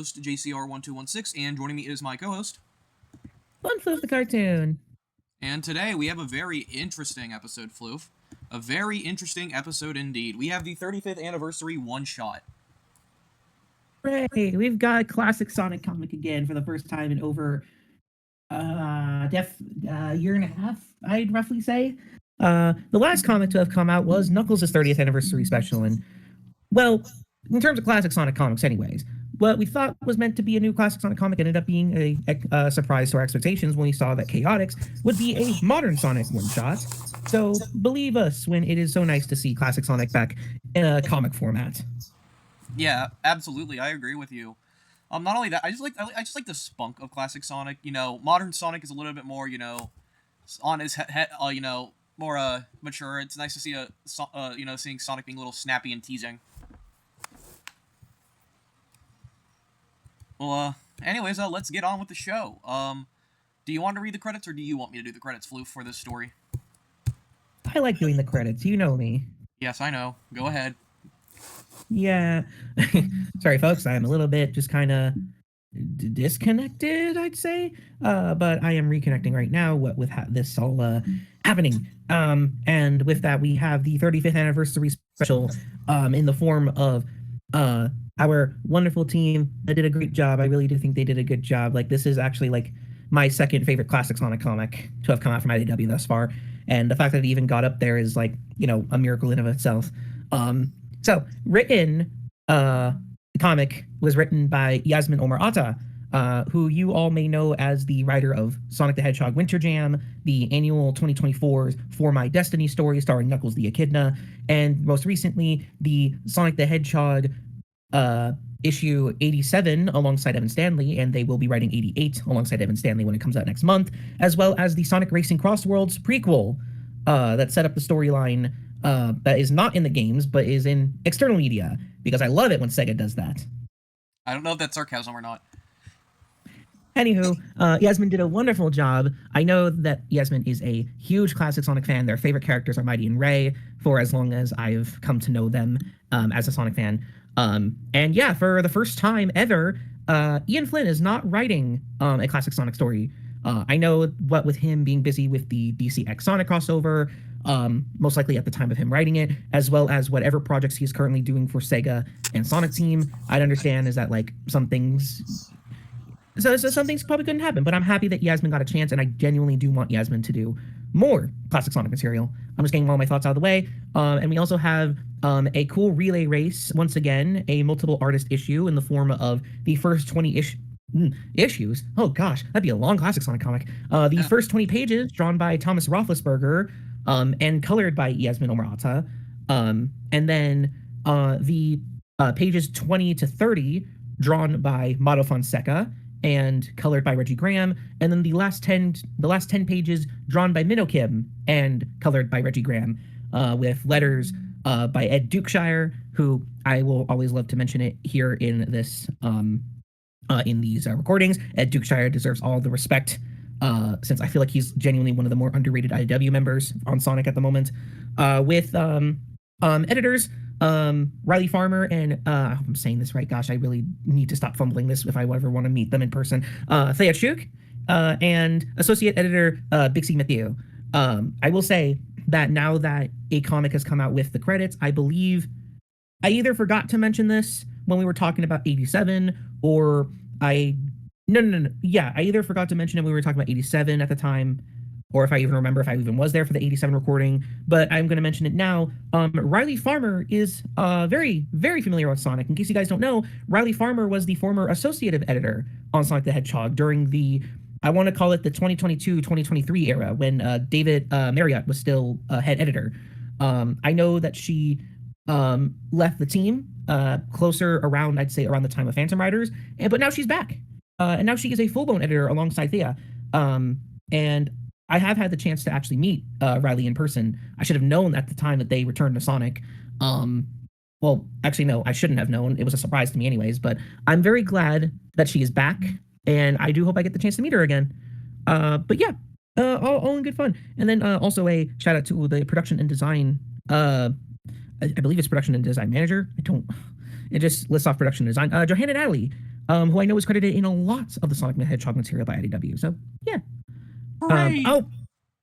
host JCR1216, and joining me is my co-host. Floof the cartoon. And today we have a very interesting episode, Floof. A very interesting episode indeed. We have the 35th anniversary one-shot. Hooray! We've got a classic Sonic comic again for the first time in over year and a half, I'd roughly say. The last comic to have come out was Knuckles' 30th anniversary special, and, well, in terms of classic Sonic comics anyways, what we thought was meant to be a new classic Sonic comic ended up being a surprise to our expectations when we saw that Chaotix would be a modern Sonic one-shot. So believe us when it is so nice to see classic Sonic back in a comic format. Yeah, absolutely. I agree with you. Not only that, I just like the spunk of classic Sonic. You know, modern Sonic is a little bit more, on his head, more mature. It's nice to see seeing Sonic being a little snappy and teasing. Well, anyways, let's get on with the show. Do you want to read the credits, or do you want me to do the credits, Floof, for this story? I like doing the credits. You know me. Yes, I know. Go ahead. Yeah. Sorry, folks. I'm a little bit just kind of disconnected, I'd say. But I am reconnecting right now with this all happening. And with that, we have the 35th anniversary special in the form of our wonderful team that did a great job. I really do think they did a good job. Like, this is actually like my second favorite classic Sonic comic to have come out from IDW thus far. And the fact that it even got up there is like, a miracle in of itself. So written, the comic was written by Yasmin Omar Atta, who you all may know as the writer of Sonic the Hedgehog Winter Jam, the annual 2024's For My Destiny story starring Knuckles the Echidna, and most recently, the Sonic the Hedgehog issue 87 alongside Evan Stanley, and they will be writing 88 alongside Evan Stanley when it comes out next month, as well as the Sonic Racing Crossworlds prequel that set up the storyline that is not in the games, but is in external media, because I love it when Sega does that. I don't know if that's sarcasm or not. Anywho, Yasmin did a wonderful job. I know that Yasmin is a huge classic Sonic fan. Their favorite characters are Mighty and Ray, for as long as I've come to know them as a Sonic fan. And yeah, for the first time ever, Ian Flynn is not writing a classic Sonic story. I know what with him being busy with the DC X Sonic crossover, most likely at the time of him writing it, as well as whatever projects he's currently doing for Sega and Sonic Team, I'd understand is that like some things probably couldn't happen, but I'm happy that Yasmin got a chance, and I genuinely do want Yasmin to do more classic Sonic material. I'm just getting all my thoughts out of the way. And we also have a cool relay race, once again, a multiple artist issue in the form of the first 20 issues. Oh gosh, that'd be a long classic Sonic comic. The first 20 pages drawn by Thomas Roethlisberger and colored by Yasmin Omar Atta. And then the pages 20 to 30 drawn by Mato Fonseca and colored by Reggie Graham, and then the last 10 pages drawn by Minnow Kim and colored by Reggie Graham, with letters by Ed Dukeshire, who I will always love to mention it here in this in these recordings. Ed Dukeshire deserves all the respect, since I feel like he's genuinely one of the more underrated IDW members on Sonic at the moment, with editors Riley Farmer and I hope I'm saying this right. Gosh, I really need to stop fumbling this if I ever want to meet them in person. Thea Chuk, and associate editor Bixie Matthew. I will say that now that a comic has come out with the credits, I believe I either forgot to mention this when we were talking about 87, or no. Yeah, I either forgot to mention it when we were talking about 87 at the time, or if I even remember if I even was there for the 87 recording, but I'm going to mention it now. Riley Farmer is very, very familiar with Sonic. In case you guys don't know, Riley Farmer was the former associative editor on Sonic the Hedgehog during the, I want to call it the 2022-2023 era, when David Marriott was still head editor. I know that she left the team closer around, I'd say, around the time of Phantom Riders, but now she's back. And now she is a full-blown editor alongside Thea. And I have had the chance to actually meet Riley in person. I should have known at the time that they returned to Sonic. Well, actually, no, I shouldn't have known. It was a surprise to me anyways, but I'm very glad that she is back, and I do hope I get the chance to meet her again. But yeah, all in good fun. And then also a shout out to the production and design, I believe it's production and design manager. It just lists off production and design. Johanna Natalie, who I know is credited in a lot of the Sonic the Hedgehog material by IDW. So yeah. Hooray! Oh,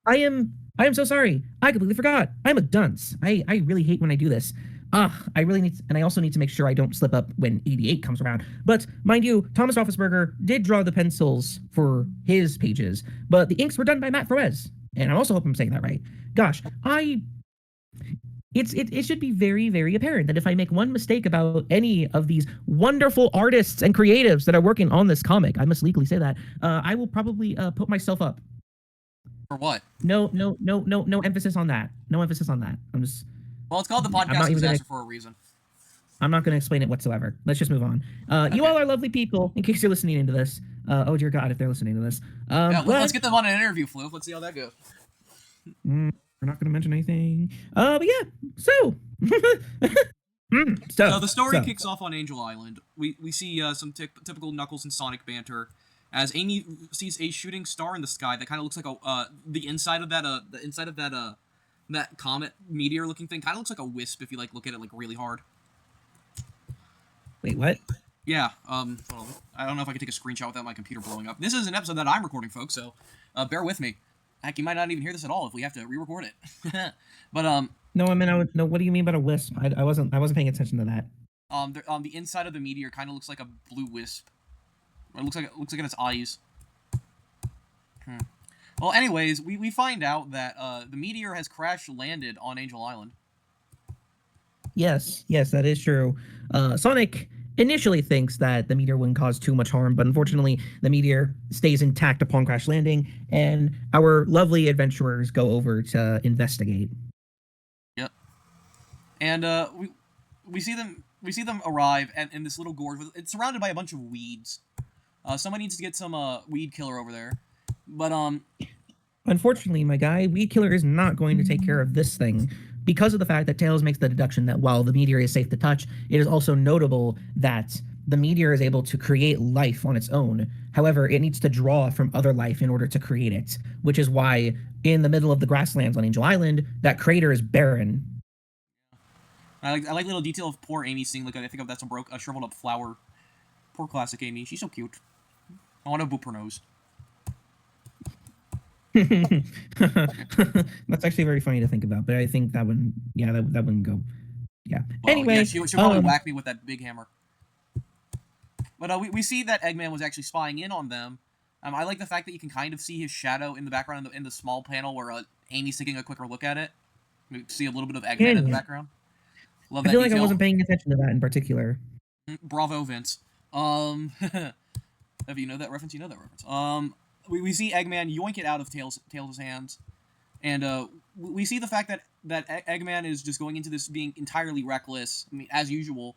I am so sorry. I completely forgot. I'm a dunce. I really hate when I do this. I really need to, and I also need to make sure I don't slip up when 88 comes around. But mind you, Thomas Roethlisberger did draw the pencils for his pages, but the inks were done by Matt Froez. And I also hope I'm saying that right. Gosh, it should be very, very apparent that if I make one mistake about any of these wonderful artists and creatives that are working on this comic, I must legally say that, I will probably put myself up. For what? No emphasis on that. No emphasis on that. Well, it's called the I'm not podcast even disaster for a reason. I'm not going to explain it whatsoever. Let's just move on. You all are lovely people, in case you're listening into this. Oh, dear God, if they're listening to this. Yeah, let's get them on an interview, Floof. Let's see how that goes. We're not going to mention anything. But yeah, so... So the story kicks off on Angel Island. We see some typical Knuckles and Sonic banter as Amy sees a shooting star in the sky that kind of looks like the inside of that comet meteor looking thing kind of looks like a wisp if you like look at it like really hard. Wait, what? Yeah. Hold on. I don't know if I can take a screenshot without my computer blowing up. This is an episode that I'm recording, folks. So bear with me. Heck, you might not even hear this at all if we have to re-record it. But No, I mean, no. What do you mean by a wisp? I wasn't paying attention to that. the inside of the meteor kind of looks like a blue wisp. It looks like in its eyes. Well, anyways, we find out that the meteor has crash landed on Angel Island. Yes, that is true. Sonic initially thinks that the meteor wouldn't cause too much harm, but unfortunately, the meteor stays intact upon crash landing, and our lovely adventurers go over to investigate. Yep. And we see them arrive in this little gorge. It's surrounded by a bunch of weeds. Somebody needs to get some weed killer over there. But unfortunately, my guy, Weed Killer is not going to take care of this thing because of the fact that Tails makes the deduction that while the meteor is safe to touch, it is also notable that the meteor is able to create life on its own. However, it needs to draw from other life in order to create it, which is why in the middle of the grasslands on Angel Island, that crater is barren. I like little detail of poor Amy seeing I think that's a shriveled up flower. Poor classic Amy. She's so cute. I want to boop her nose. That's actually very funny to think about, but I think that wouldn't, that wouldn't go. Yeah. Well, anyway, yeah, she'll probably whack me with that big hammer. But we see that Eggman was actually spying in on them. I like the fact that you can kind of see his shadow in the background in the small panel where Amy's taking a quicker look at it. We see a little bit of Eggman in the background. Love that I feel detail. I wasn't paying attention to that in particular. Bravo, Vince. If you know that reference, you know that reference. We see Eggman yoink it out of Tails' hands, and we see the fact that Eggman is just going into this being entirely reckless, as usual,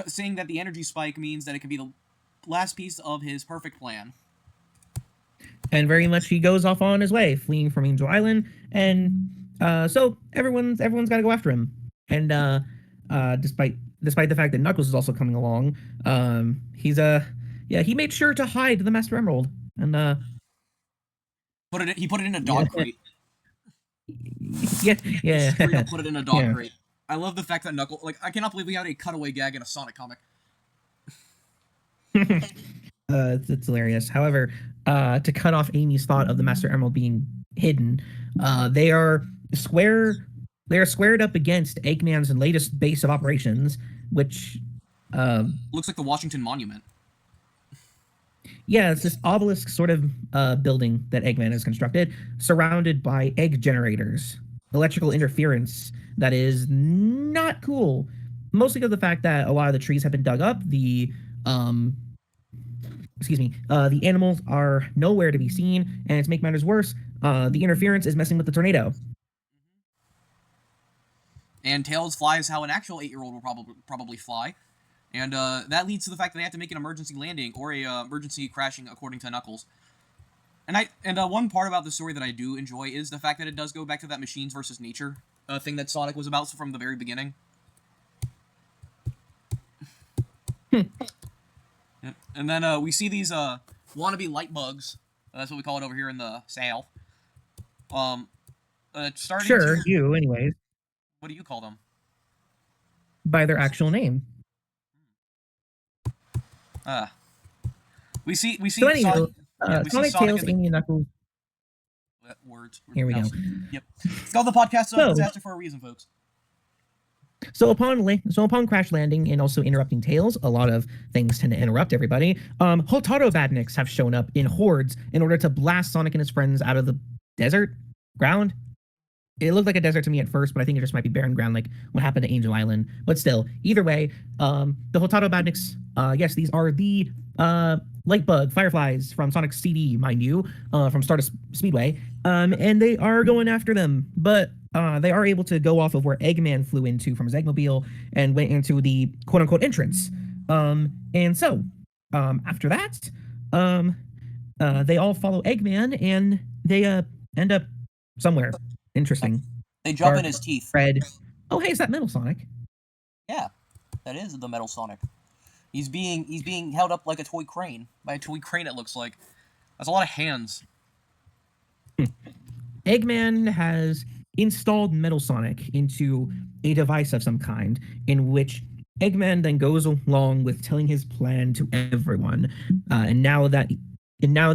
saying that the energy spike means that it could be the last piece of his perfect plan. And very much he goes off on his way, fleeing from Angel Island, and so everyone's got to go after him. And despite the fact that Knuckles is also coming along, he made sure to hide the Master Emerald, and he put it in a dog crate. Yeah. Put it in a dog crate. I love the fact that Knuckles, I cannot believe we had a cutaway gag in a Sonic comic. It's hilarious. However, to cut off Amy's thought of the Master Emerald being hidden, they are squared up against Eggman's latest base of operations, which looks like the Washington Monument. Yeah, it's this obelisk sort of building that Eggman has constructed, surrounded by egg generators, electrical interference that is not cool. Mostly because of the fact that a lot of the trees have been dug up. The animals are nowhere to be seen, and to make matters worse, the interference is messing with the tornado. And Tails flies how an actual 8-year-old will probably fly. And that leads to the fact that they have to make an emergency landing or a emergency crashing, according to Knuckles. And one part about the story that I do enjoy is the fact that it does go back to that machines versus nature thing that Sonic was about from the very beginning. And then we see these wannabe light bugs. That's what we call it over here in the South. Sure, you anyways. What do you call them? By their actual name. we see So anywho, yeah, we see Sonic, Sonic Tails, in the Amy, and Knuckles. words. Here we No. go. Yep. It's called the podcast So, disaster for a reason, folks. So upon crash landing and also interrupting Tails, a lot of things tend to interrupt everybody. Hotaro badniks have shown up in hordes in order to blast Sonic and his friends out of the desert ground. It looked like a desert to me at first, but I think it just might be barren ground, like what happened to Angel Island. But still, either way, the Hotaro badniks, yes, these are the Lightbug Fireflies from Sonic's CD, mind you, from Stardust Speedway, and they are going after them. But they are able to go off of where Eggman flew into from his Eggmobile and went into the quote-unquote entrance. And so, after that, they all follow Eggman, and they end up somewhere interesting. They jump Dark in his teeth. Red. Oh, hey, is that Metal Sonic? Yeah, that is the Metal Sonic. He's being held up like a toy crane. By a toy crane, it looks like. That's a lot of hands. Eggman has installed Metal Sonic into a device of some kind, in which Eggman then goes along with telling his plan to everyone. And now that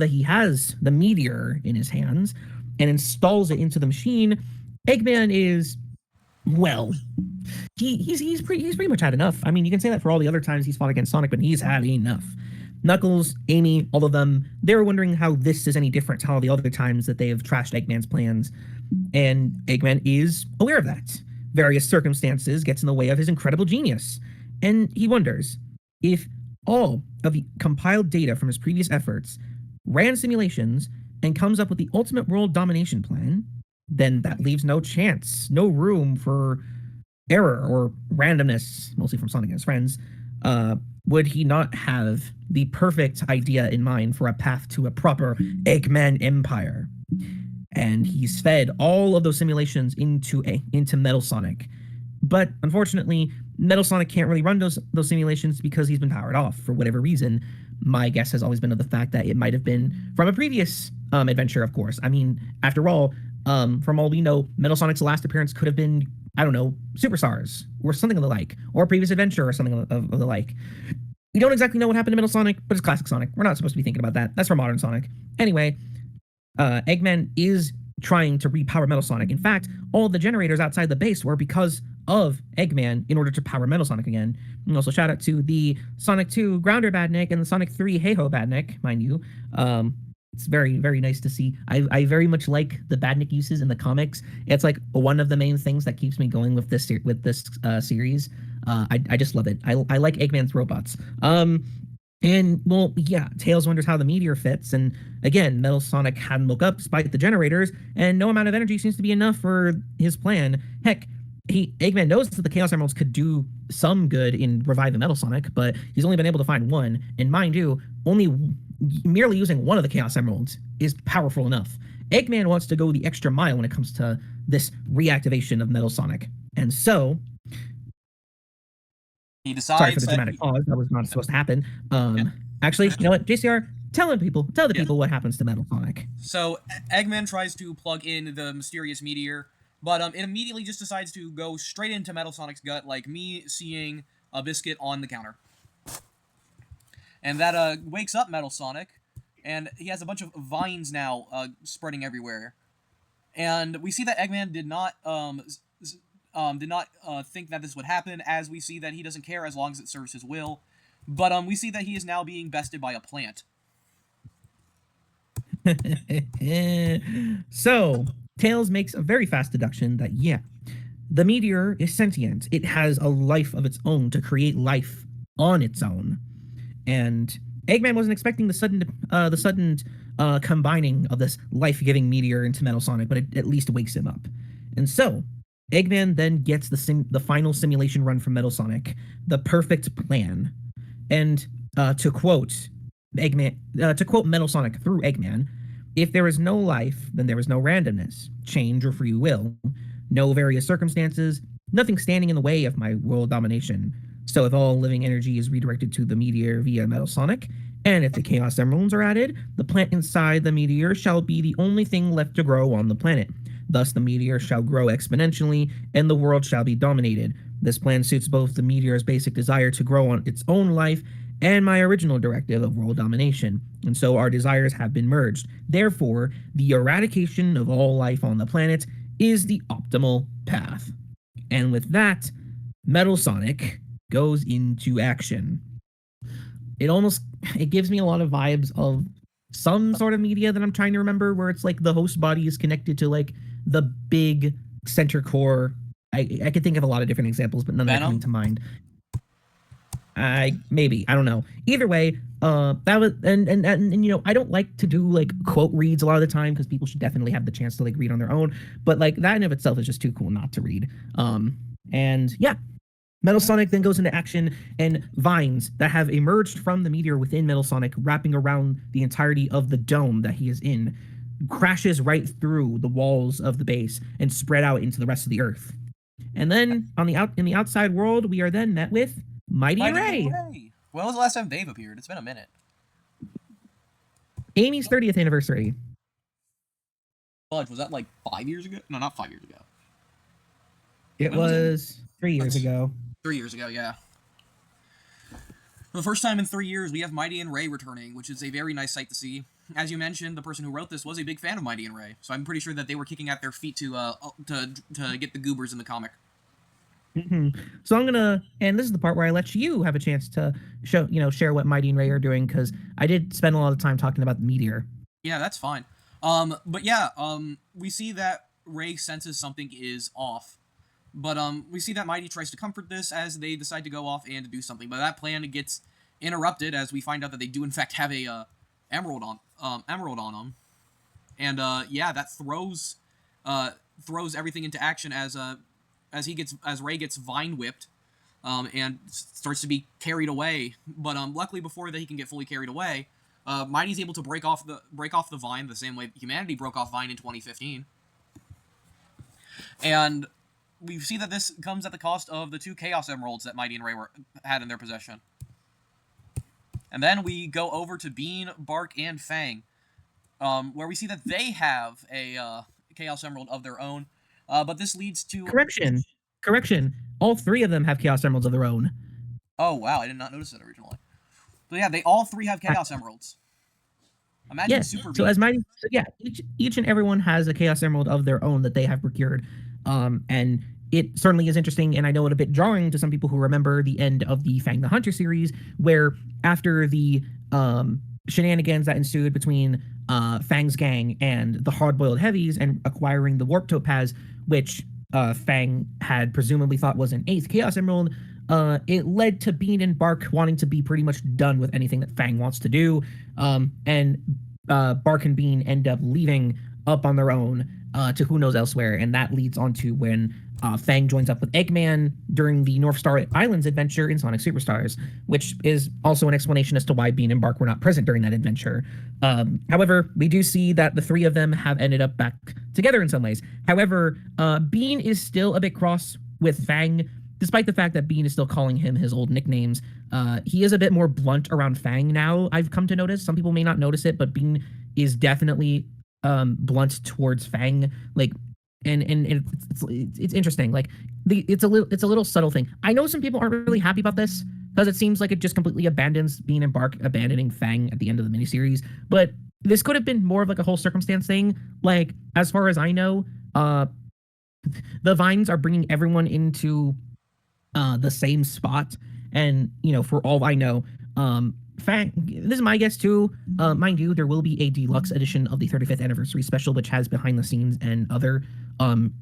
he has the meteor in his hands and installs it into the machine, Eggman is, well, he's pretty much had enough. I mean, you can say that for all the other times he's fought against Sonic, but he's had enough. Knuckles, Amy, all of them, they're wondering how this is any different to all the other times that they have trashed Eggman's plans. And Eggman is aware of that. Various circumstances gets in the way of his incredible genius. And he wonders if all of the compiled data from his previous efforts ran simulations and comes up with the ultimate world domination plan, then that leaves no chance, no room for error or randomness, mostly from Sonic and his friends. Would he not have the perfect idea in mind for a path to a proper Eggman empire? And he's fed all of those simulations into Metal Sonic. But unfortunately, Metal Sonic can't really run those simulations because he's been powered off for whatever reason. My guess has always been of the fact that it might have been from a previous adventure, of course. I mean, after all, from all we know, Metal Sonic's last appearance could have been, I don't know, Superstars or something of the like, or a previous adventure or something of the like. We don't exactly know what happened to Metal Sonic, but it's classic Sonic. We're not supposed to be thinking about that. That's for modern Sonic. Anyway, Eggman is trying to repower Metal Sonic. In fact, all the generators outside the base were because of Eggman in order to power Metal Sonic again. And also shout out to the Sonic 2 Grounder Badnik and the Sonic 3 Hey-Ho Badnik, mind you. It's very, very nice to see. I very much like the Badnik uses in the comics. It's like one of the main things that keeps me going with this series. I just love it. I like Eggman's robots. And, well, yeah, Tails wonders how the meteor fits, and again, Metal Sonic hadn't woke up despite the generators, and no amount of energy seems to be enough for his plan. Heck, Eggman knows that the Chaos Emeralds could do some good in reviving Metal Sonic, but he's only been able to find one, and mind you, merely using one of the Chaos Emeralds is powerful enough. Eggman wants to go the extra mile when it comes to this reactivation of Metal Sonic, and so... He decides. Sorry for the dramatic pause. That was not supposed to happen. Actually, you know what, JCR, tell the people what happens to Metal Sonic. So Eggman tries to plug in the mysterious meteor, but it immediately just decides to go straight into Metal Sonic's gut, like me seeing a biscuit on the counter. And that wakes up Metal Sonic, and he has a bunch of vines now spreading everywhere. And we see that Eggman did not think that this would happen, as we see that he doesn't care as long as it serves his will. But we see that he is now being bested by a plant. So, Tails makes a very fast deduction that, yeah, the meteor is sentient. It has a life of its own to create life on its own. And Eggman wasn't expecting the sudden combining of this life-giving meteor into Metal Sonic, but it at least wakes him up. And so, Eggman then gets the final simulation run from Metal Sonic, the perfect plan. And to quote Metal Sonic through Eggman, if there is no life, then there is no randomness, change, or free will, no various circumstances, nothing standing in the way of my world domination. So if all living energy is redirected to the meteor via Metal Sonic, and if the Chaos Emeralds are added, the plant inside the meteor shall be the only thing left to grow on the planet. Thus the meteor shall grow exponentially, and the world shall be dominated. This plan suits both the meteor's basic desire to grow on its own life and my original directive of world domination, and so our desires have been merged. Therefore, the eradication of all life on the planet is the optimal path. And with that, Metal Sonic goes into action. It gives me a lot of vibes of some sort of media that I'm trying to remember, where it's like the host body is connected to like the big center core. I could think of a lot of different examples, but none that are coming to mind. I don't know. Either way, that was and you know, I don't like to do like quote reads a lot of the time because people should definitely have the chance to like read on their own. But like that in of itself is just too cool not to read. And yeah, Metal Sonic then goes into action, and vines that have emerged from the meteor within Metal Sonic, wrapping around the entirety of the dome that he is in, crashes right through the walls of the base and spread out into the rest of the Earth. And then in the outside world, we are then met with Mighty Ray. When was the last time Dave appeared? It's been a minute. Amy's 30th anniversary. Fudge, was that like 5 years ago? No, not 5 years ago. It was 3 years ago. 3 years ago, yeah. For the first time in 3 years, we have Mighty and Ray returning, which is a very nice sight to see. As you mentioned, the person who wrote this was a big fan of Mighty and Ray, so I'm pretty sure that they were kicking at their feet to get the goobers in the comic. Mm-hmm. So I'm gonna, and this is the part where I let you have a chance to share what Mighty and Ray are doing, because I did spend a lot of time talking about the meteor. Yeah, that's fine. But yeah, we see that Ray senses something is off. But we see that Mighty tries to comfort this as they decide to go off and do something. But that plan gets interrupted as we find out that they do in fact have a emerald on them. And yeah, that throws everything into action as Ray gets vine whipped, and starts to be carried away. But luckily, before he can get fully carried away, Mighty's able to break off the vine the same way humanity broke off vine in 2015. And we see that this comes at the cost of the 2 Chaos Emeralds that Mighty and Ray had in their possession. And then we go over to Bean, Bark, and Fang, where we see that they have a Chaos Emerald of their own. But this leads to... Correction. All 3 of them have Chaos Emeralds of their own. Oh, wow. I did not notice that originally. So yeah, they all 3 have Chaos Emeralds. Imagine Super Bean. So as Mighty... So yeah, each and everyone has a Chaos Emerald of their own that they have procured. And it certainly is interesting, and I know it a bit jarring to some people who remember the end of the Fang the Hunter series, where after the shenanigans that ensued between Fang's gang and the Hard-Boiled Heavies and acquiring the Warp Topaz, which Fang had presumably thought was an 8th Chaos Emerald, it led to Bean and Bark wanting to be pretty much done with anything that Fang wants to do, and Bark and Bean end up leaving up on their own to who knows elsewhere, and that leads on to when Fang joins up with Eggman during the North Star Islands adventure in Sonic Superstars, which is also an explanation as to why Bean and Bark were not present during that adventure. However, we do see that the 3 of them have ended up back together in some ways. However, Bean is still a bit cross with Fang, despite the fact that Bean is still calling him his old nicknames. He is a bit more blunt around Fang now, I've come to notice. Some people may not notice it, but Bean is definitely blunt towards Fang, like, and it's interesting. Like, it's a little subtle thing. I know some people aren't really happy about this because it seems like it just completely abandons Bean and Bark abandoning Fang at the end of the miniseries. But this could have been more of like a whole circumstance thing. Like, as far as I know, the vines are bringing everyone into the same spot, and for all I know, Fang, this is my guess too. Mind you, there will be a deluxe edition of the 35th anniversary special, which has behind the scenes and other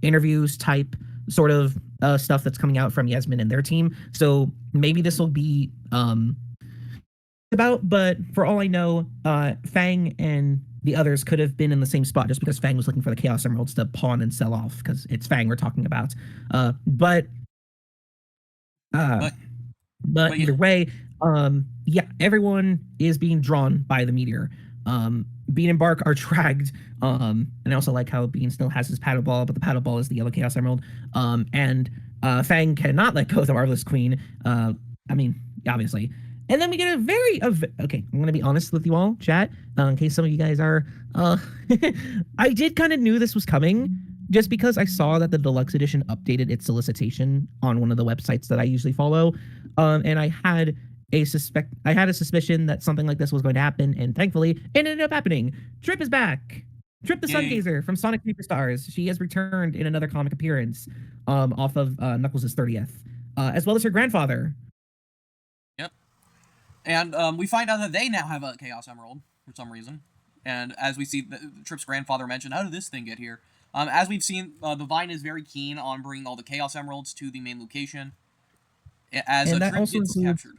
interviews type sort of stuff that's coming out from Yasmin and their team. So maybe this will be about, but for all I know, Fang and the others could have been in the same spot just because Fang was looking for the Chaos Emeralds to pawn and sell off, because it's Fang we're talking about. But either way, yeah, everyone is being drawn by the meteor. Bean and Bark are dragged, and I also like how Bean still has his paddle ball, but the paddle ball is the yellow Chaos Emerald. And Fang cannot let go of the Marvelous Queen. I mean, obviously. And then we get okay, I'm gonna be honest with you all, chat, in case some of you guys are, I did kind of knew this was coming, just because I saw that the deluxe edition updated its solicitation on one of the websites that I usually follow, and I had I had a suspicion that something like this was going to happen, and thankfully, it ended up happening. Trip is back. Trip the Yay. Sungazer from Sonic Superstars. She has returned in another comic appearance, off of Knuckles' 30th, as well as her grandfather. Yep. And we find out that they now have a Chaos Emerald for some reason. And as we see, Trip's grandfather mentioned, how did this thing get here? As we've seen, the Vine is very keen on bringing all the Chaos Emeralds to the main location. As And a that Trip also gets includes captured.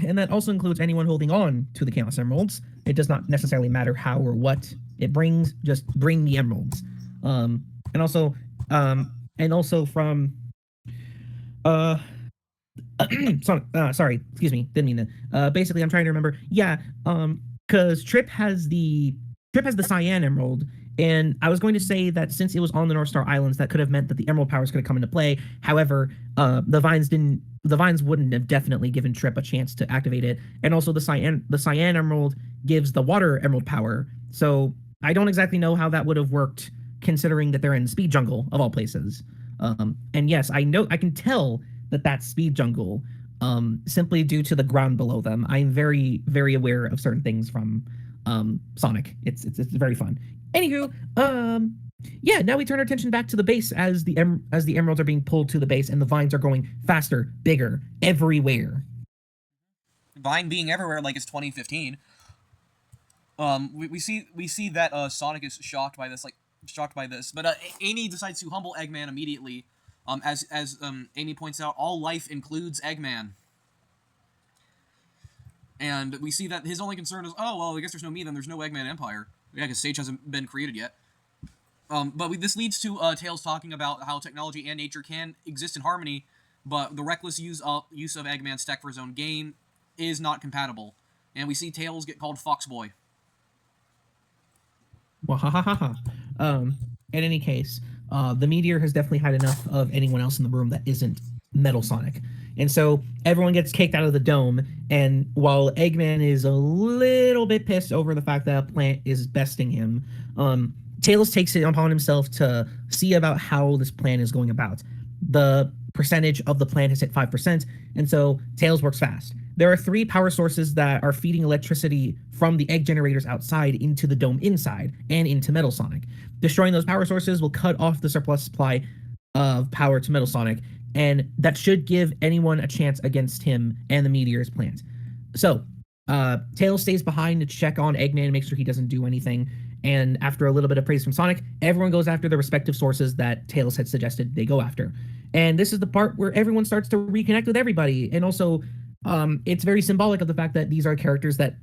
And that also includes anyone holding on to the Chaos Emeralds. It does not necessarily matter how or what it brings, just bring the emeralds. And also from sorry, excuse me, didn't mean to. Basically, I'm trying to remember. Yeah, because Trip has the Cyan Emerald, and I was going to say that since it was on the North Star Islands, that could have meant that the Emerald powers could have come into play. However, the Vines wouldn't have definitely given Trip a chance to activate it, and also the Cyan Emerald gives the Water Emerald power. So I don't exactly know how that would have worked, considering that they're in Speed Jungle of all places. And yes, I can tell that that's Speed Jungle, simply due to the ground below them. I'm very, very aware of certain things from Sonic. It's very fun. Anywho, yeah, now we turn our attention back to the base as the emeralds are being pulled to the base, and the vines are going faster, bigger, everywhere. Vine being everywhere like it's 2015. We see that Sonic is shocked by this, but Amy decides to humble Eggman immediately. As Amy points out, all life includes Eggman. And we see that his only concern is, oh, well, I guess there's no me, then there's no Eggman Empire. Yeah, because Sage hasn't been created yet. But this leads to Tails talking about how technology and nature can exist in harmony, but the reckless use of Eggman's tech for his own gain is not compatible. And we see Tails get called Foxboy. Wahahaha. In any case, the meteor has definitely had enough of anyone else in the room that isn't Metal Sonic. And so everyone gets kicked out of the dome, and while Eggman is a little bit pissed over the fact that a plant is besting him, Tails takes it upon himself to see about how this plan is going about. The percentage of the plan has hit 5%, and so Tails works fast. There are 3 power sources that are feeding electricity from the egg generators outside into the dome inside and into Metal Sonic. Destroying those power sources will cut off the surplus supply of power to Metal Sonic, and that should give anyone a chance against him and the Meteor's plant. So, Tails stays behind to check on Eggman and make sure he doesn't do anything. And after a little bit of praise from Sonic, everyone goes after the respective sources that Tails had suggested they go after. And this is the part where everyone starts to reconnect with everybody. And also, it's very symbolic of the fact that these are characters that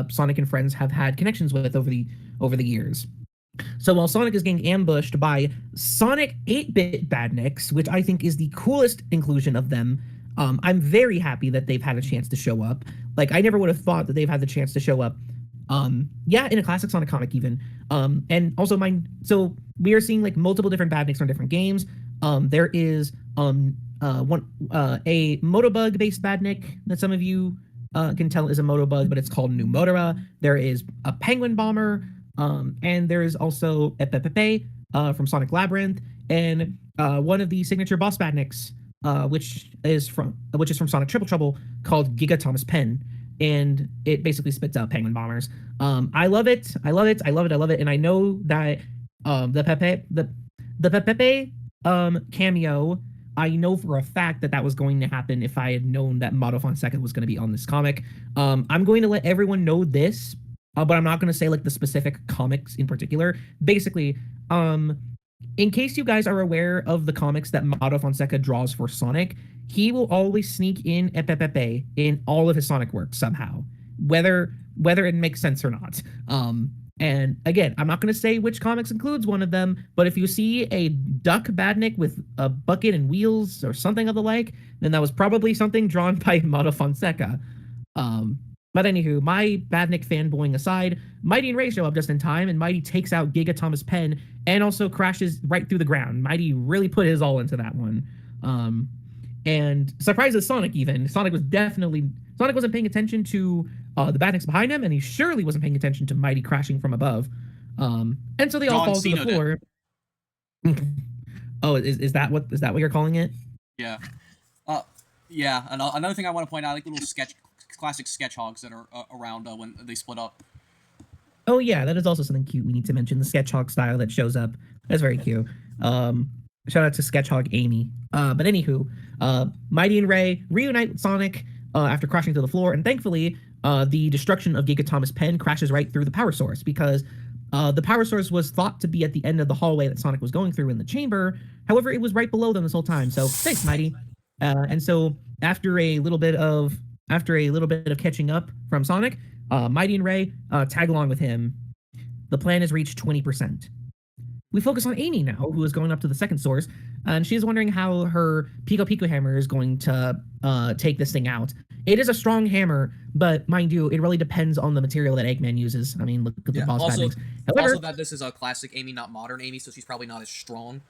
Sonic and friends have had connections with over the years. So while Sonic is getting ambushed by Sonic 8-bit badniks, which I think is the coolest inclusion of them, I'm very happy that they've had a chance to show up. Like, I never would have thought that they've had the chance to show up. Yeah, in a classic Sonic comic even. And also so we are seeing like multiple different badniks from different games. There is a Motobug based badnik that some of you can tell is a Motobug, but it's called New Motora. There is a Penguin Bomber, and there is also a Pepe from Sonic Labyrinth, and one of the signature boss badniks, which is from Sonic Triple Trouble, called Giga Thomas Pen. And it basically spits out penguin bombers. I love it. And I know that the Pepe cameo, I know for a fact that was going to happen if I had known that Moto Fonseca was going to be on this comic. I'm going to let everyone know this, but I'm not going to say like the specific comics in particular. Basically, in case you guys are aware of the comics that Moto Fonseca draws for Sonic, he will always sneak in Pepe in all of his Sonic work somehow, whether it makes sense or not. And again, I'm not going to say which comics includes one of them, but if you see a duck badnik with a bucket and wheels or something of the like, then that was probably something drawn by Moto Fonseca. But anywho, my badnik fanboying aside, Mighty and Ray show up just in time, and Mighty takes out Giga Thomas Pen and also crashes right through the ground. Mighty really put his all into that one. And surprises Sonic even. Sonic wasn't paying attention to the badniks behind him, and he surely wasn't paying attention to Mighty crashing from above. And so they all fall to the floor. Oh, is that what you're calling it? Yeah. Yeah, and another thing I want to point out, I like the little classic sketch hogs that are around when they split up. Oh yeah, that is also something cute we need to mention. The Sketchhog style that shows up. That's very cute. Shout out to Sketchhog Amy. But anywho, Mighty and Ray reunite with Sonic after crashing to the floor, and thankfully, the destruction of Giga Thomas Penn crashes right through the power source because the power source was thought to be at the end of the hallway that Sonic was going through in the chamber. However, it was right below them this whole time. So thanks, Mighty. And so after a little bit of catching up from Sonic, Mighty and Ray tag along with him. The plan has reached 20%. We focus on Amy now, who is going up to the second source, and she's wondering how her Pico Pico hammer is going to take this thing out. It is a strong hammer, but mind you, it really depends on the material that Eggman uses. I mean, look at the boss also, However, also that this is a classic Amy, not modern Amy, so she's probably not as strong.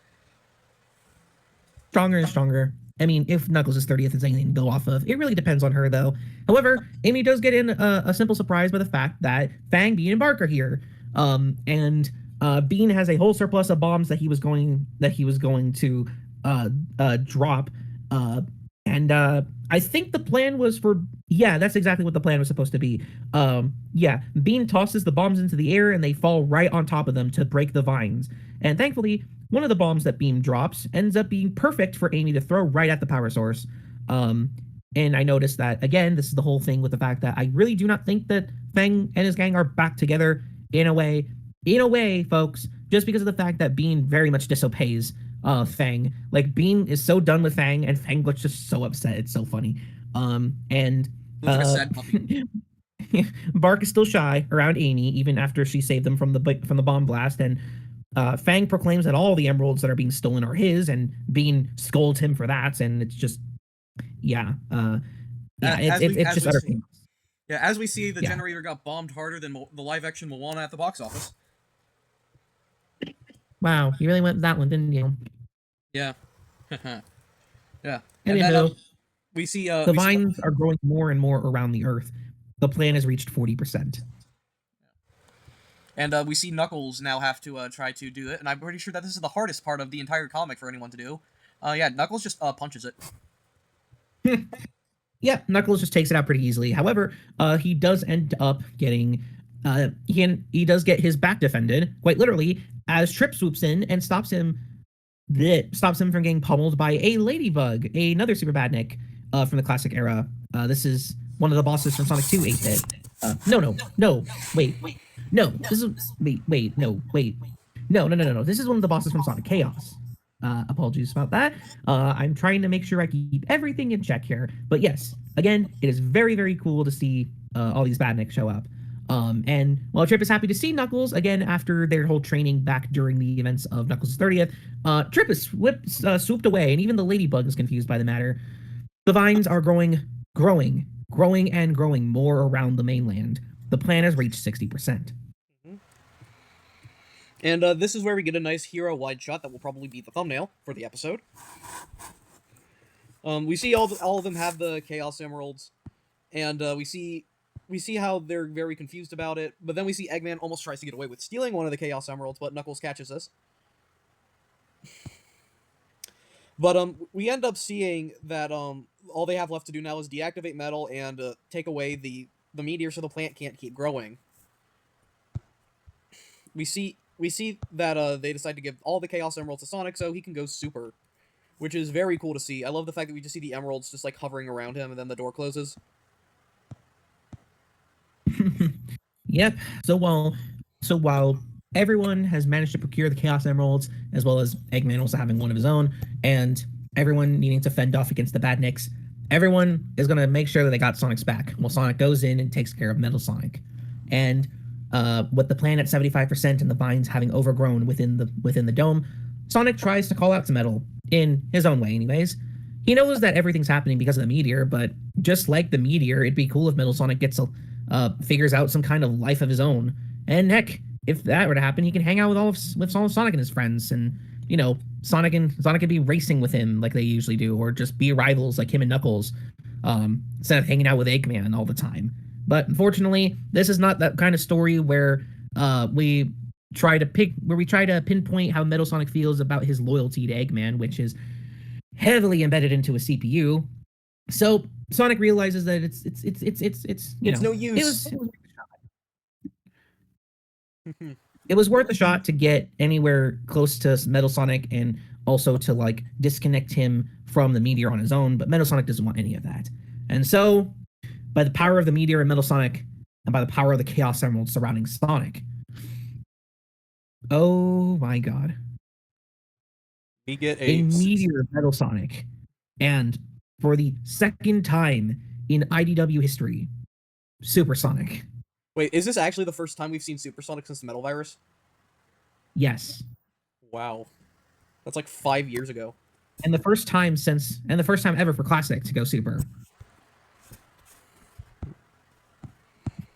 Stronger and stronger. I mean, if Knuckles' 30th is anything to go off of, it really depends on her, though. However, Amy does get in a simple surprise by the fact that Fang, Bean, and Bark are here. And Bean has a whole surplus of bombs that he was going to drop. And I think the plan was that's exactly what the plan was supposed to be. Bean tosses the bombs into the air and they fall right on top of them to break the vines. And thankfully, one of the bombs that Beam drops ends up being perfect for Amy to throw right at the power source. And I noticed that, again, this is the whole thing with the fact that I really do not think that Fang and his gang are back together in a way, folks, just because of the fact that Bean very much disobeys Fang. Like, Bean is so done with Fang, and Fang looks just so upset. It's so funny. Looks like a sad puppy. Bark is still shy around Amy, even after she saved them from the bomb blast, and Fang proclaims that all the emeralds that are being stolen are his, and Bean scolds him for that, and it's just, it's just utter chaos. Yeah, as we see, the generator got bombed harder than the live-action Moana at the box office. Wow, you really went with that one, didn't you? Yeah. Yeah. And then, we see the vines are growing more and more around the Earth. The plan has reached 40%. And we see Knuckles now have to try to do it, and I'm pretty sure that this is the hardest part of the entire comic for anyone to do. Knuckles just punches it. Yeah, Knuckles just takes it out pretty easily. However, he does end up getting he does get his back defended, quite literally, as Trip swoops in and stops him from getting pummeled by a ladybug, another super badnik from the classic era. This is one of the bosses from Sonic 2 8-bit. No, wait. No, this is No. This is one of the bosses from Sonic Chaos. Apologies about that. I'm trying to make sure I keep everything in check here. But yes, again, it is very, very cool to see all these badniks show up. And while Trip is happy to see Knuckles again after their whole training back during the events of Knuckles' 30th, Trip is swooped away, and even the ladybug is confused by the matter. The vines are growing more around the mainland. The plan has reached 60%. And this is where we get a nice hero wide shot that will probably be the thumbnail for the episode. We see all of them have the Chaos Emeralds, and we see how they're very confused about it. But then we see Eggman almost tries to get away with stealing one of the Chaos Emeralds, but Knuckles catches us. But we end up seeing that all they have left to do now is deactivate Metal and take away the meteor so the plant can't keep growing. We see that they decide to give all the Chaos Emeralds to Sonic so he can go super, which is very cool to see. I love the fact that we just see the emeralds just like hovering around him and then the door closes. Yep. So while everyone has managed to procure the Chaos Emeralds, as well as Eggman also having one of his own, and everyone needing to fend off against the badniks, everyone is going to make sure that they got Sonic's back. Well, Sonic goes in and takes care of Metal Sonic. And with the plan at 75% and the vines having overgrown within the dome, Sonic tries to call out to Metal, in his own way anyways. He knows that everything's happening because of the meteor, but just like the meteor, it'd be cool if Metal Sonic figures out some kind of life of his own. And heck, if that were to happen, he can hang out with all of Sonic and his friends, and Sonic could be racing with him like they usually do, or just be rivals like him and Knuckles, instead of hanging out with Eggman all the time. But unfortunately, this is not that kind of story where we try to pinpoint how Metal Sonic feels about his loyalty to Eggman, which is heavily embedded into a CPU. So Sonic realizes that it's you It's know no use. it was worth a shot to get anywhere close to Metal Sonic and also to like disconnect him from the meteor on his own, but Metal Sonic doesn't want any of that. And so, by the power of the meteor and Metal Sonic, and by the power of the Chaos Emerald surrounding Sonic, oh my god. We get A meteor Metal Sonic. And for the second time in IDW history, Supersonic. Wait, is this actually the first time we've seen Supersonic since the Metal Virus? Yes. Wow. That's like 5 years ago. And the first time ever for Classic to go super.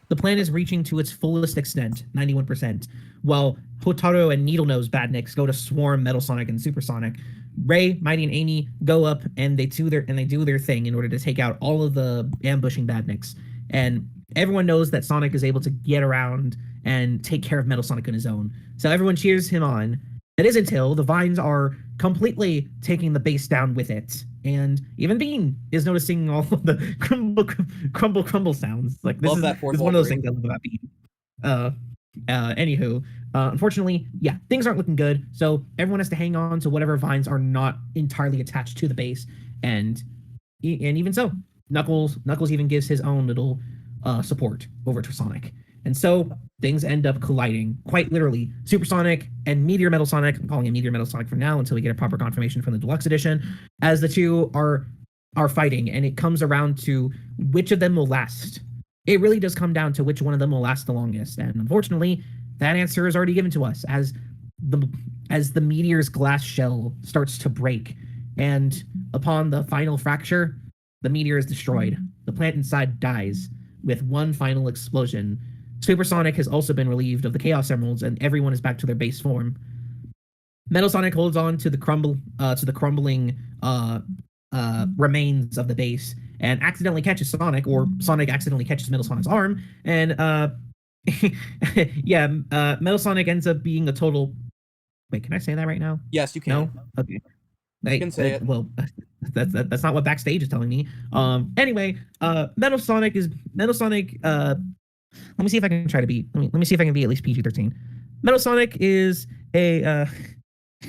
The plan is reaching to its fullest extent, 91%, while Hotaru and Needlenose Badniks go to swarm Metal Sonic and Supersonic. Ray, Mighty, and Amy go up and they do their thing in order to take out all of the ambushing Badniks. And everyone knows that Sonic is able to get around and take care of Metal Sonic on his own. So everyone cheers him on. That is until the vines are completely taking the base down with it. And even Bean is noticing all of the crumble sounds. Like this is one of those things I love about Bean. Anywho, unfortunately, yeah, things aren't looking good. So everyone has to hang on to whatever vines are not entirely attached to the base. And even so, Knuckles even gives his own little support over to Sonic. And so things end up colliding, quite literally. Supersonic and Meteor Metal Sonic, I'm calling it Meteor Metal Sonic for now until we get a proper confirmation from the deluxe edition, as the two are fighting, and it comes around to which of them will last. It really does come down to which one of them will last the longest. And unfortunately, that answer is already given to us as the meteor's glass shell starts to break. And upon the final fracture, the meteor is destroyed. The plant inside dies with one final explosion. Supersonic has also been relieved of the Chaos Emeralds, and everyone is back to their base form. Metal Sonic holds on to the crumbling remains of the base and accidentally catches Sonic, or Sonic accidentally catches Metal Sonic's arm, and Metal Sonic ends up being a total. Wait, can I say that right now? Yes, you can. No? Okay. You can say it. Well, that's not what Backstage is telling me. Anyway, Metal Sonic. Let me see if I can try to be. Let me see if I can be at least PG-13. Metal Sonic is a.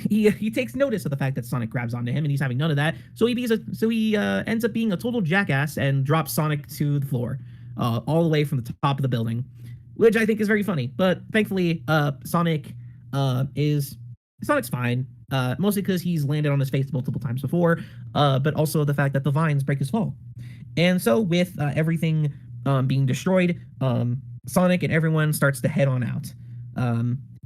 He takes notice of the fact that Sonic grabs onto him, and he's having none of that. So he ends up being a total jackass and drops Sonic to the floor, all the way from the top of the building, which I think is very funny. But thankfully, Sonic's fine. Mostly because he's landed on his face multiple times before, but also the fact that the vines break his fall. And so with everything being destroyed, Sonic and everyone starts to head on out.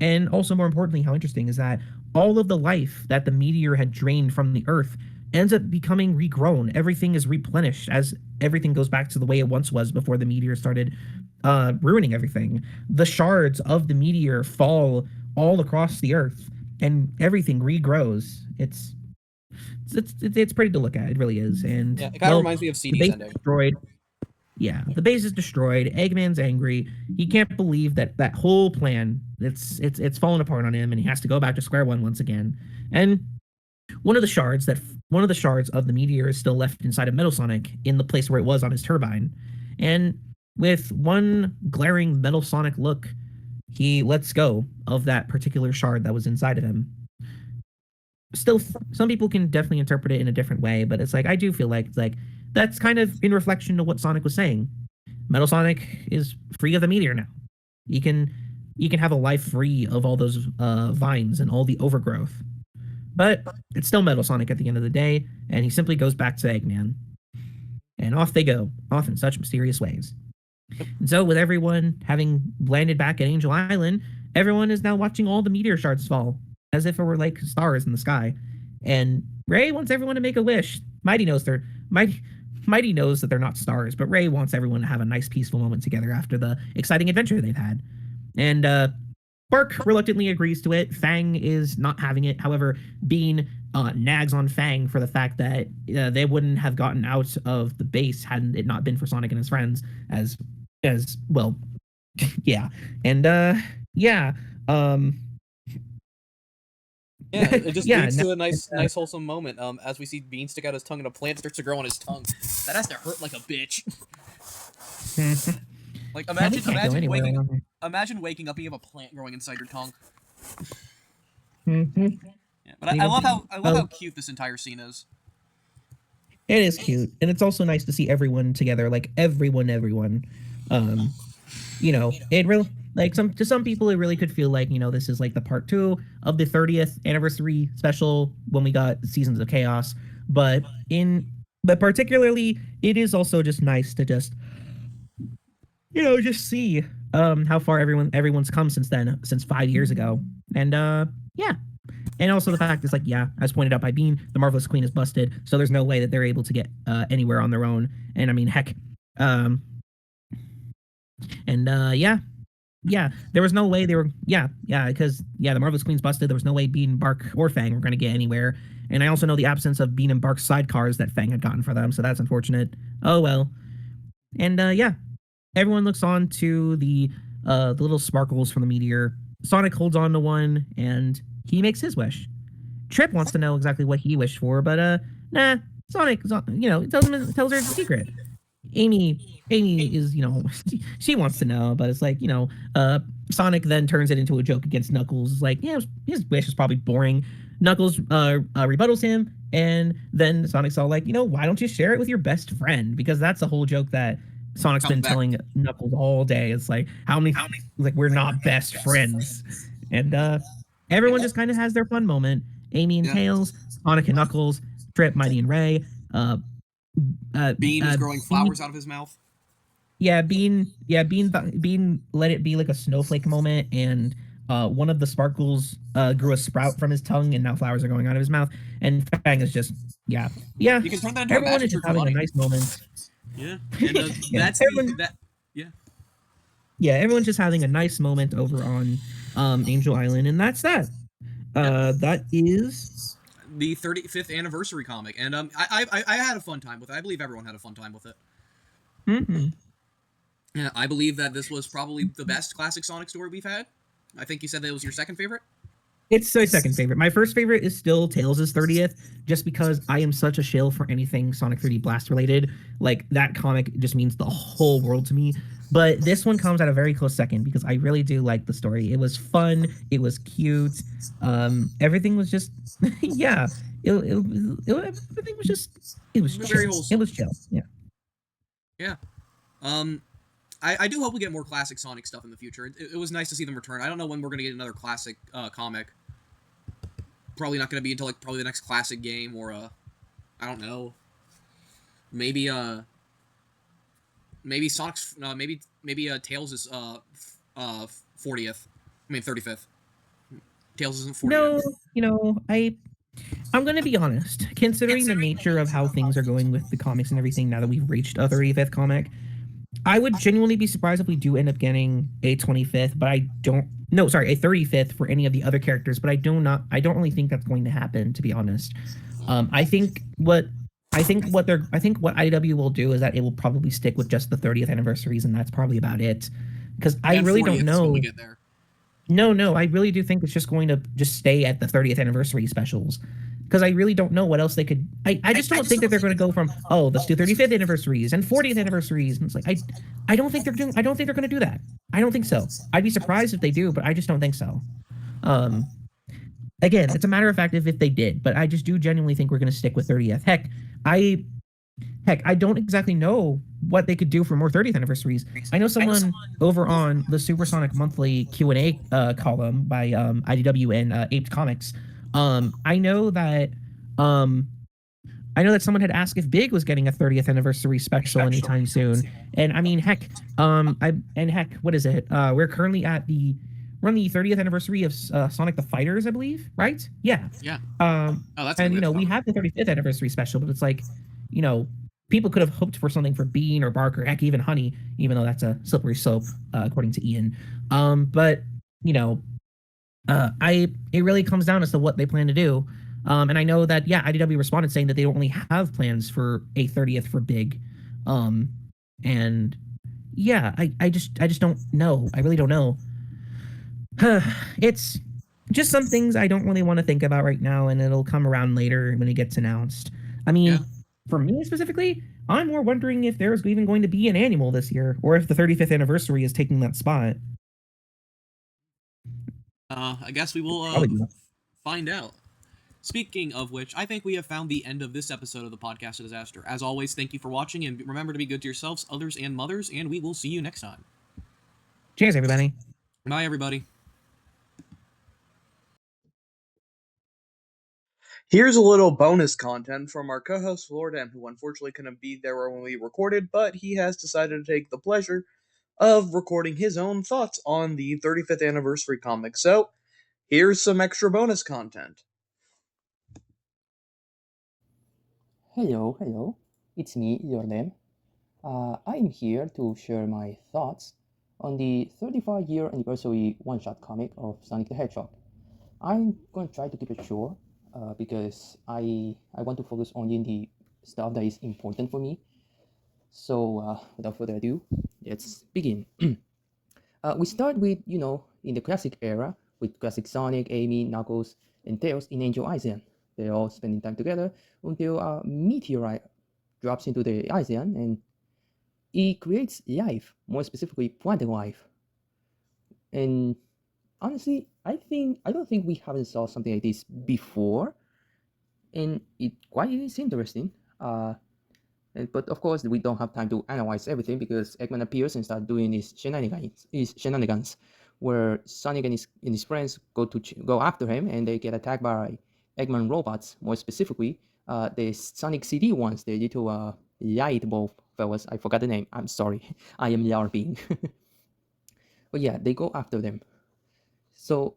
And also more importantly, how interesting is that all of the life that the meteor had drained from the Earth ends up becoming regrown. Everything is replenished as everything goes back to the way it once was before the meteor started ruining everything. The shards of the meteor fall all across the Earth, and everything regrows. It's pretty to look at. It really is. And yeah, it kind of reminds me of CD's ending. Destroyed. Yeah, the base is destroyed. Eggman's angry. He can't believe that whole plan it's fallen apart on him, and he has to go back to square one once again. And one of the shards of the meteor is still left inside of Metal Sonic in the place where it was on his turbine. And with one glaring Metal Sonic look, he lets go of that particular shard that was inside of him. Still, some people can definitely interpret it in a different way, but it's like, I do feel like it's like that's kind of in reflection to what Sonic was saying. Metal Sonic is free of the meteor now. He can have a life free of all those vines and all the overgrowth. But it's still Metal Sonic at the end of the day, and he simply goes back to Eggman. And off they go, off in such mysterious ways. And so with everyone having landed back at Angel Island, everyone is now watching all the meteor shards fall, as if it were like stars in the sky. And Ray wants everyone to make a wish. Mighty knows that they're not stars, but Ray wants everyone to have a nice peaceful moment together after the exciting adventure they've had. And Bark reluctantly agrees to it. Fang is not having it. However, Bean nags on Fang for the fact that they wouldn't have gotten out of the base hadn't it not been for Sonic and his friends, as well. Yeah. And Yeah, it just Yeah, leads no, to a nice wholesome moment. As we see Bean stick out his tongue and a plant starts to grow on his tongue. That has to hurt like a bitch. Like yeah, we can't go anywhere around here. imagine waking up and you have a plant growing inside your tongue. Mhm. Yeah, but I love how cute this entire scene is. It is cute, and it's also nice to see everyone together, like everyone. You know, it really like to some people it really could feel like this is like the part 2 of the 30th anniversary special when we got Seasons of Chaos, but particularly it is also just nice to just just see how far everyone's come since then, since 5 years ago, and yeah. And also the fact is, like, yeah, as pointed out by Bean, the Marvelous Queen is busted, so there's no way that they're able to get anywhere on their own. And I mean, heck, yeah, there was no way they were, because the Marvelous Queen's busted. There was no way Bean, Bark, or Fang were going to get anywhere. And I also know the absence of Bean and Bark's sidecars that Fang had gotten for them, so that's unfortunate. Oh well. And yeah, everyone looks on to the little sparkles from the meteor. Sonic holds on to one, and he makes his wish. Trip wants to know exactly what he wished for, but nah. Sonic, tells her it's a secret. Amy is, she wants to know, but it's like, Sonic then turns it into a joke against Knuckles. It's like, yeah, his wish is probably boring. Knuckles rebuttals him, and then Sonic's all like, why don't you share it with your best friend? Because that's the whole joke that Sonic's been telling Knuckles all day. It's like, how many, like, we're not best friends. And everyone just kind of has their fun moment. Amy and Tails, Sonic and Knuckles, Trip, Mighty and Ray. Bean is growing flowers out of his mouth. Bean let it be like a snowflake moment, and one of the sparkles grew a sprout from his tongue, and now flowers are going out of his mouth. And Fang is just, yeah. You can turn that into everyone is just having a nice moment. Yeah, and that's yeah, everyone's just having a nice moment over on Angel Island, and that's that. That is the 35th anniversary comic, and I had a fun time with it. I believe everyone had a fun time with it. Mm-hmm. Yeah, I believe that this was probably the best classic Sonic story we've had. I think you said that it was your second favorite. It's my second favorite. My first favorite is still Tails' 30th, just because I am such a shill for anything Sonic 3D Blast related. Like, that comic just means the whole world to me. But this one comes at a very close second because I really do like the story. It was fun. It was cute. Everything was just, yeah. Everything was just, it was very chill. wholesome. It was chill. Yeah. Yeah. I do hope we get more classic Sonic stuff in the future. It was nice to see them return. I don't know when we're going to get another classic comic. Probably not going to be until probably the next classic game, or I don't know. Maybe Sonic's maybe Tails' 40th. I mean 35th. Tails isn't 40th. No, I'm going to be honest. Considering the nature of how things are going with the comics and everything now that we've reached a 35th comic, I would genuinely be surprised if we do end up getting a 25th, but a 35th for any of the other characters, but I don't really think that's going to happen, to be honest. I think what IDW will do is that it will probably stick with just the 30th anniversaries, and that's probably about it. Because I really don't know. When we get there. No, I really do think it's just going to just stay at the 30th anniversary specials. Because I really don't know what else they could. I just don't think that they're going to go from, let's do 35th anniversaries and 40th anniversaries, and it's like I don't think they're going to do that. I don't think so. I'd be surprised if they do, but I just don't think so. Again, it's a matter of fact if they did, but I just do genuinely think we're going to stick with 30th. Heck, I don't exactly know what they could do for more 30th anniversaries. I know someone over on the Supersonic Monthly Q&A column by IDW and Aped Comics. I know that someone had asked if Big was getting a 30th anniversary special anytime soon. And I mean, heck, what is it? We're currently on the 30th anniversary of Sonic the Fighters, I believe, right? Yeah. Yeah. That's and we have the 35th anniversary special, but it's like, people could have hoped for something for Bean or Bark or heck, even Honey, even though that's a slippery slope, according to Ian. But it really comes down as to what they plan to do. And I know that, IDW responded saying that they don't really have plans for a 30th for Big. And yeah, I just don't know. I really don't know. It's just some things I don't really want to think about right now, and it'll come around later when it gets announced. I mean, Yeah. for me specifically, I'm more wondering if there's even going to be an annual this year, or if the 35th anniversary is taking that spot. I guess we will Probably not. find out. Speaking of which, I think we have found the end of this episode of the Podcast of Disaster. As always, thank you for watching, and remember to be good to yourselves, others, and mothers, and we will see you next time. Cheers, everybody. Bye, everybody. Here's a little bonus content from our co-host Lord M, who unfortunately couldn't be there when we recorded, but he has decided to take the pleasure of recording his own thoughts on the 35th anniversary comic. So, here's some extra bonus content. Hello, it's me, Jordan. I'm here to share my thoughts on the 35-year anniversary one-shot comic of Sonic the Hedgehog. I'm going to try to keep it short because I want to focus only on the stuff that is important for me. So, without further ado, let's begin. We start with, in the classic era, with classic Sonic, Amy, Knuckles, and Tails in Angel Island. They're all spending time together until a meteorite drops into the island and it creates life, more specifically plant life. And honestly, I don't think we haven't saw something like this before, and it quite is interesting. But of course, we don't have time to analyze everything because Eggman appears and starts doing his shenanigans, where Sonic and his friends go after him, and they get attacked by Eggman robots. More specifically, the Sonic CD ones, the little light bulb fellas. I forgot the name. I'm sorry. I am LARPing. But yeah, they go after them. So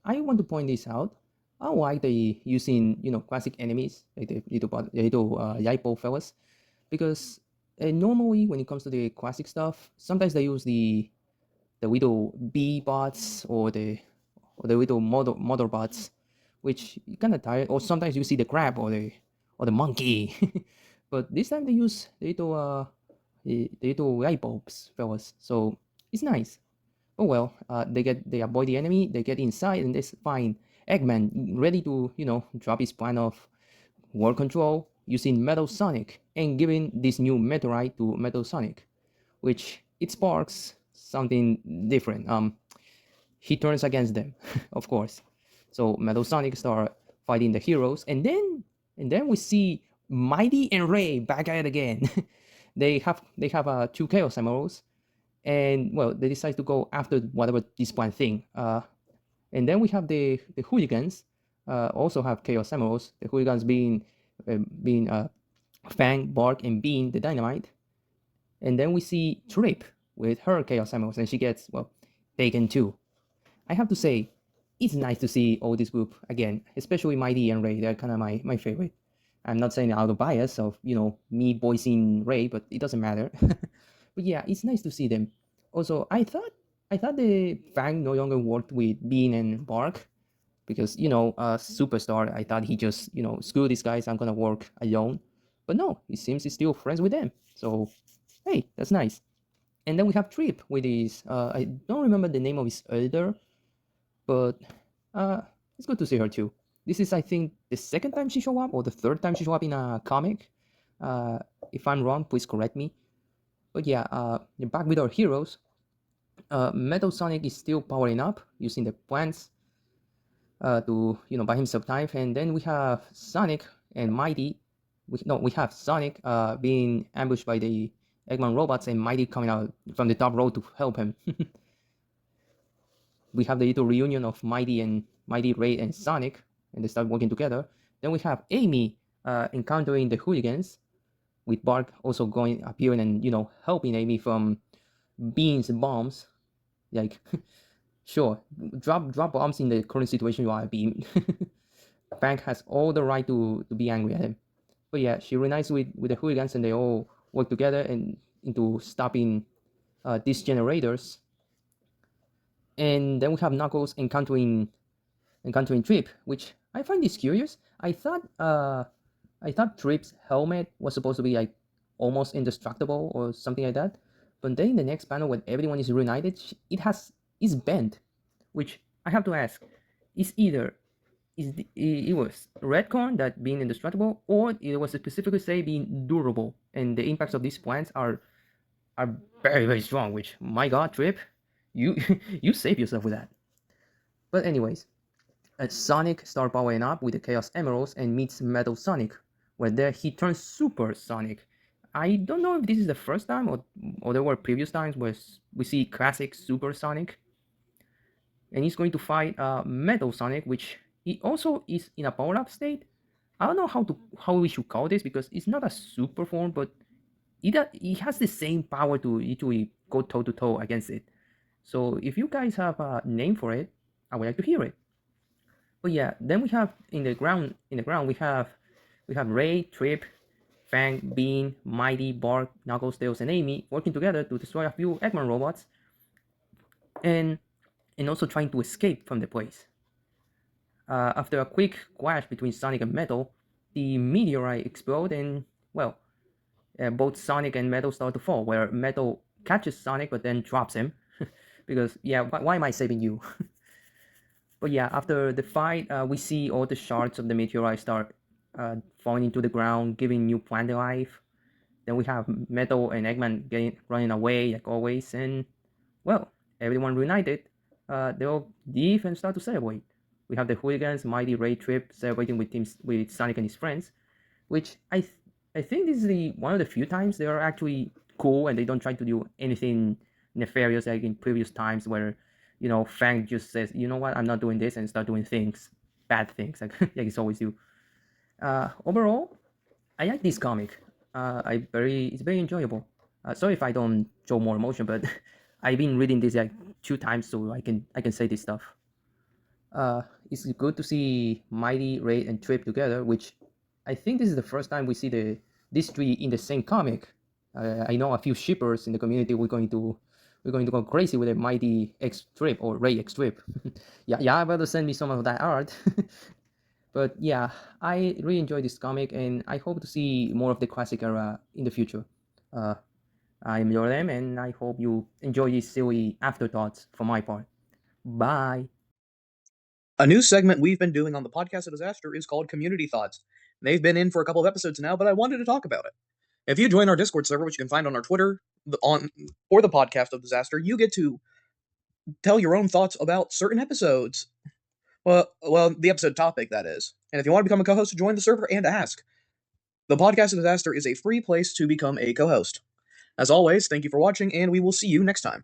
I want to point this out. I like the using classic enemies like the little light bulb fellas because normally when it comes to the classic stuff, sometimes they use the little bee bots or the little motor bots, which kind of tired. Or sometimes you see the crab or the monkey, but this time they use the little light bulbs, fellas. So it's nice. Oh well, they avoid the enemy. They get inside and they find Eggman ready to drop his plan of world control using Metal Sonic and giving this new meteorite to Metal Sonic, which it sparks something different. He turns against them, of course. So Metal Sonic start fighting the heroes, and then we see Mighty and Ray back at it again. they have two Chaos Emeralds, and well, they decide to go after whatever this one thing. And then we have the hooligans, also have Chaos Emeralds. The hooligans being Fang, Bark, and Bean, the Dynamite. And then we see Trip with her Chaos Emeralds, and she gets taken too. I have to say, it's nice to see all this group again, especially Mighty and Ray. They're kind of my favorite. I'm not saying out of bias of me voicing Ray, but it doesn't matter. But yeah, it's nice to see them. Also, I thought the Fang no longer worked with Bean and Bark because Superstar. I thought he just screw these guys. I'm gonna work alone. But no, it seems he's still friends with them. So hey, that's nice. And then we have Trip with his I don't remember the name of his elder, but it's good to see her too. This is I think the second time she show up or the third time she show up in a comic. If I'm wrong, please correct me. But yeah, back with our heroes. Metal Sonic is still powering up using the plants to buy himself time, and then we have Sonic and Mighty. We have Sonic being ambushed by the Eggman robots and Mighty coming out from the top row to help him. We have the little reunion of Mighty, Ray, and Sonic, and they start working together. Then we have Amy encountering the hooligans, with Bark also appearing and helping Amy from beans and bombs. Like, sure, drop bombs in the current situation you are being. Frank has all the right to be angry at him. But yeah, she reunites with the hooligans and they all work together and into stopping these generators. And then we have Knuckles encountering Trip, which I find this curious. I thought Trip's helmet was supposed to be like almost indestructible or something like that. But then in the next panel when everyone is reunited, it's bent. Which I have to ask, it's either it was retcon that being indestructible, or it was specifically say being durable, and the impacts of these plants are very very strong. Which, my God, Trip, you you save yourself with that. But anyways, Sonic start powering up with the Chaos Emeralds and meets Metal Sonic, where there he turns Super Sonic. I don't know if this is the first time or there were previous times where we see classic Super Sonic, and he's going to fight Metal Sonic, which he also is in a power-up state. I don't know how we should call this, because it's not a super form, but it has the same power to literally go toe to toe against it. So if you guys have a name for it, I would like to hear it. But yeah, then we have in the ground we have Ray, Trip, Fang, Bean, Mighty, Bark, Knuckles, Tails, and Amy working together to destroy a few Eggman robots, and also trying to escape from the place. After a quick clash between Sonic and Metal, the meteorite explodes, and well, both Sonic and Metal start to fall, where Metal catches Sonic but then drops him. Because, yeah, why am I saving you? But yeah, after the fight, we see all the shards of the meteorite start falling into the ground, giving new plant life. Then we have Metal and Eggman running away, like always, and, well, everyone reunited. They all leave and start to celebrate. We have the hooligans, Mighty, Ray, Trip celebrating with Sonic and his friends, which I think this is one of the few times they are actually cool and they don't try to do anything nefarious like in previous times where, Fang just says, you know what, I'm not doing this, and start doing bad things, like it's always do. Overall, I like this comic. It's very enjoyable. Sorry if I don't show more emotion, but I've been reading this like 2 times, so I can say this stuff. It's good to see Mighty, Ray, and Trip together, which I think this is the first time we see these 3 in the same comic. I know a few shippers in the community. We're going to go crazy with a Mighty X Trip or Ray X Trip. yeah, better send me some of that art. But yeah, I really enjoy this comic, and I hope to see more of the classic era in the future. I'm Jordan, and I hope you enjoy these silly afterthoughts from my part. Bye. A new segment we've been doing on the podcast of Disaster is called Community Thoughts. They've been in for a couple of episodes now, but I wanted to talk about it. If you join our Discord server, which you can find on our Twitter, or the podcast of Disaster, you get to tell your own thoughts about certain episodes. Well, the episode topic, that is. And if you want to become a co-host, join the server and ask. The podcast of Disaster is a free place to become a co-host. As always, thank you for watching, and we will see you next time.